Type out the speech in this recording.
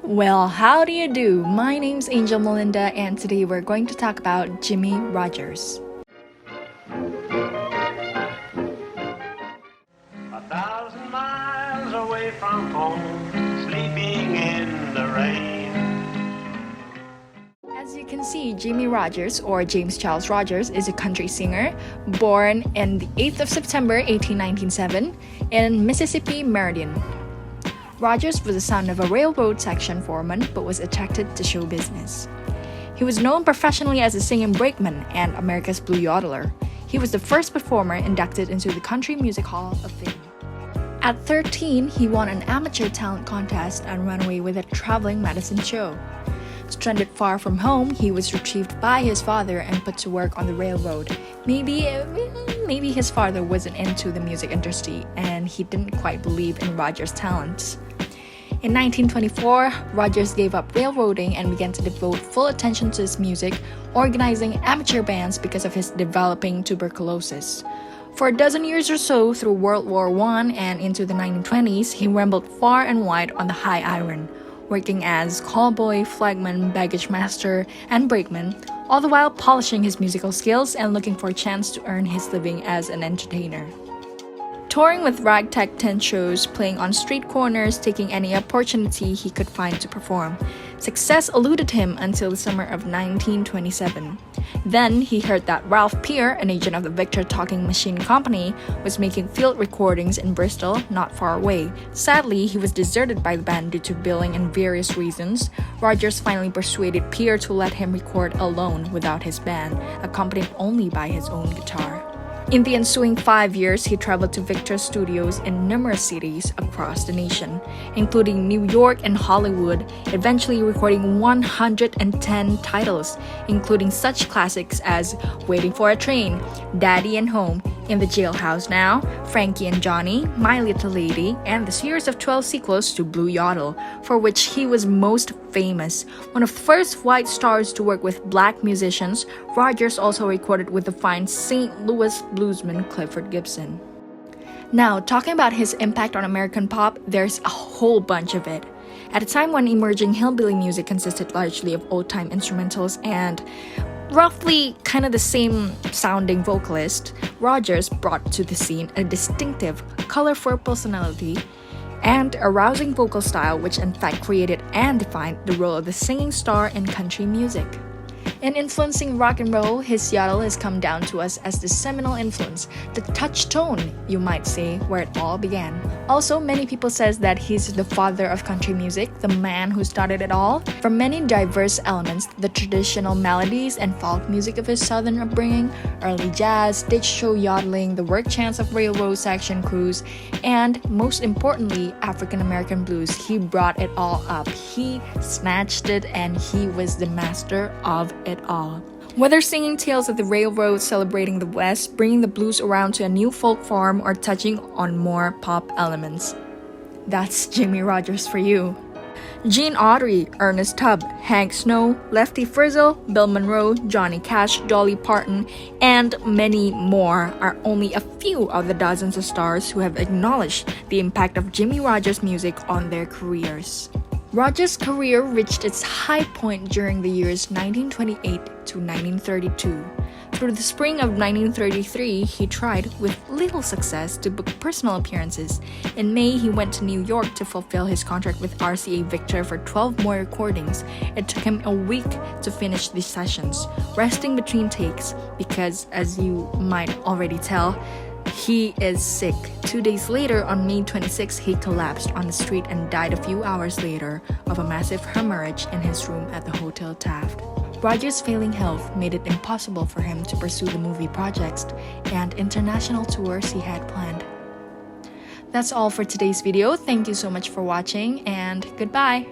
Well, how do you do? My name's Angel Melinda, and today we're going to talk about Jimmie Rodgers. 1,000 miles away from home, sleeping in the rain. As you can see, Jimmie Rodgers, or James Charles Rodgers, is a country singer, born on the 8th of September 1897 in Mississippi, Meridian. Rodgers was the son of a railroad section foreman but was attracted to show business. He was known professionally as a singing brakeman and America's Blue Yodeler. He was the first performer inducted into the Country Music Hall of Fame. At 13, he won an amateur talent contest and ran away with a traveling medicine show. Stranded far from home, he was retrieved by his father and put to work on the railroad. Maybe his father wasn't into the music industry and he didn't quite believe in Rodgers' talents. In 1924, Rodgers gave up railroading and began to devote full attention to his music, organizing amateur bands because of his developing tuberculosis. For a dozen years or so through World War I and into the 1920s, he rambled far and wide on the high iron, working as callboy, flagman, baggage master, and brakeman, all the while polishing his musical skills and looking for a chance to earn his living as an entertainer. Touring with ragtag tent shows, playing on street corners, taking any opportunity he could find to perform. Success eluded him until the summer of 1927. Then he heard that Ralph Peer, an agent of the Victor Talking Machine Company, was making field recordings in Bristol, not far away. Sadly, he was deserted by the band due to billing and various reasons. Rodgers finally persuaded Peer to let him record alone without his band, accompanied only by his own guitar. In the ensuing 5 years, he traveled to Victor studios in numerous cities across the nation, including New York and Hollywood, eventually recording 110 titles, including such classics as Waiting for a Train, Daddy and Home, In the Jailhouse Now, Frankie and Johnny, My Little Lady, and the series of 12 sequels to Blue Yodel, for which he was most famous. One of the first white stars to work with black musicians, Rodgers also recorded with the fine St. Louis bluesman Clifford Gibson. Now, talking about his impact on American pop, there's a whole bunch of it. At a time when emerging hillbilly music consisted largely of old-time instrumentals and roughly kind of the same sounding vocalist, Rodgers brought to the scene a distinctive, colorful personality and a rousing vocal style which in fact created and defined the role of the singing star in country music. In influencing rock and roll, his yodel has come down to us as the seminal influence, the touchstone, you might say, where it all began. Also, many people says that he's the father of country music, the man who started it all. From many diverse elements, the traditional melodies and folk music of his southern upbringing, early jazz, stage show yodeling, the work chants of railroad section crews, and most importantly, African American blues. He brought it all up. He snatched it and he was the master of it all. Whether singing tales of the railroad, celebrating the West, bringing the blues around to a new folk form, or touching on more pop elements. That's Jimmie Rodgers for you. Gene Autry, Ernest Tubb, Hank Snow, Lefty Frizzle, Bill Monroe, Johnny Cash, Dolly Parton, and many more are only a few of the dozens of stars who have acknowledged the impact of Jimmie Rodgers' music on their careers. Rodgers' career reached its high point during the years 1928 to 1932. Through the spring of 1933, he tried, with little success, to book personal appearances. In May, he went to New York to fulfill his contract with RCA Victor for 12 more recordings. It took him a week to finish these sessions, resting between takes because, as you might already tell, he is sick. 2 days later, on May 26, he collapsed on the street and died a few hours later of a massive hemorrhage in his room at the Hotel Taft. Rodgers' failing health made it impossible for him to pursue the movie projects and international tours he had planned. That's all for today's video. Thank you so much for watching and goodbye!